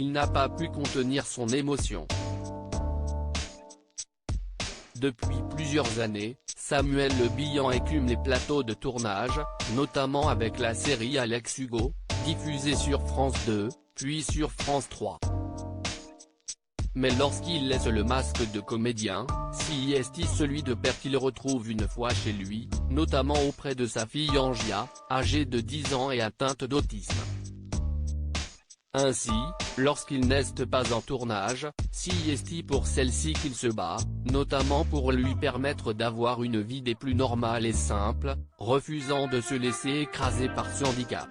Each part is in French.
il n'a pas pu contenir son émotion. Depuis plusieurs années, Samuel Le Bihan écume les plateaux de tournage, notamment avec la série Alex Hugo, diffusée sur France 2, puis sur France 3. Mais lorsqu'il laisse le masque de comédien, si est celui de père qu'il retrouve une fois chez lui, notamment auprès de sa fille Angia, âgée de 10 ans et atteinte d'autisme. Ainsi, lorsqu'il n'est pas en tournage, si est pour celle-ci qu'il se bat, notamment pour lui permettre d'avoir une vie des plus normale et simple, refusant de se laisser écraser par son handicap.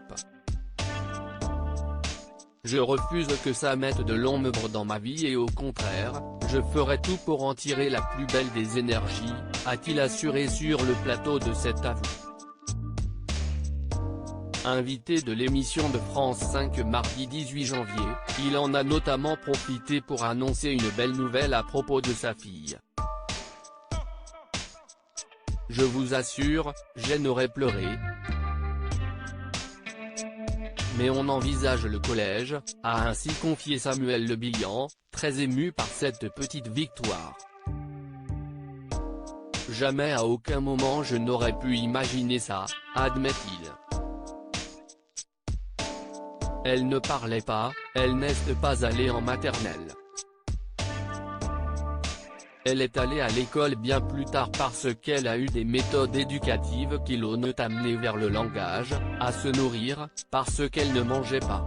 Je refuse que ça mette de l'ombre dans ma vie et au contraire, je ferai tout pour en tirer la plus belle des énergies, a-t-il assuré sur le plateau de cet avou. Invité de l'émission de France 5 mardi 18 janvier, il en a notamment profité pour annoncer une belle nouvelle à propos de sa fille. Je vous assure, j'en aurais pleuré. Mais on envisage le collège, a ainsi confié Samuel Le Bihan, très ému par cette petite victoire. Jamais à aucun moment je n'aurais pu imaginer ça, admet-il. Elle ne parlait pas, elle n'est pas allée en maternelle. Elle est allée à l'école bien plus tard parce qu'elle a eu des méthodes éducatives qui l'ont amenée vers le langage, à se nourrir, parce qu'elle ne mangeait pas.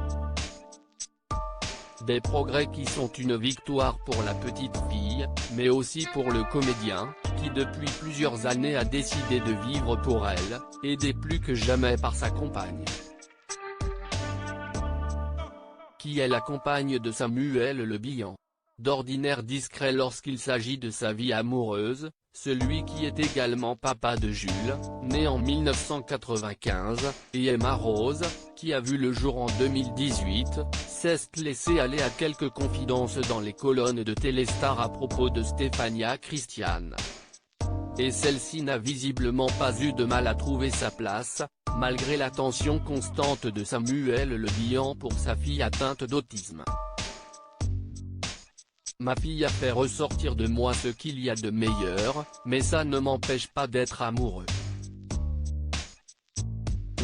Des progrès qui sont une victoire pour la petite fille, mais aussi pour le comédien, qui depuis plusieurs années a décidé de vivre pour elle, aidé plus que jamais par sa compagne. Qui est la compagne de Samuel Le Bihan. D'ordinaire discret lorsqu'il s'agit de sa vie amoureuse, celui qui est également papa de Jules, né en 1995, et Emma Rose, qui a vu le jour en 2018, s'est laissé aller à quelques confidences dans les colonnes de Téléstar à propos de Stéphania Christian. Et celle-ci n'a visiblement pas eu de mal à trouver sa place, malgré l'attention constante de Samuel Le Bihan pour sa fille atteinte d'autisme. Ma fille a fait ressortir de moi ce qu'il y a de meilleur, mais ça ne m'empêche pas d'être amoureux.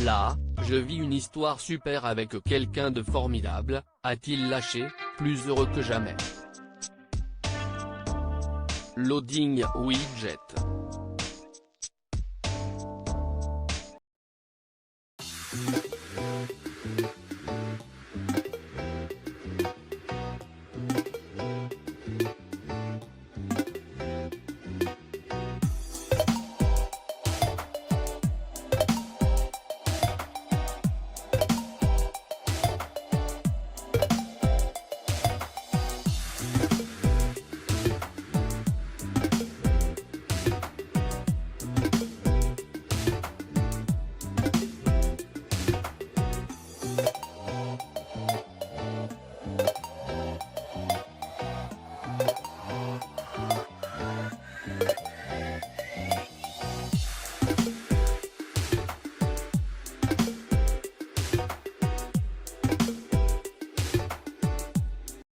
Là, je vis une histoire super avec quelqu'un de formidable, a-t-il lâché, plus heureux que jamais. Loading widget.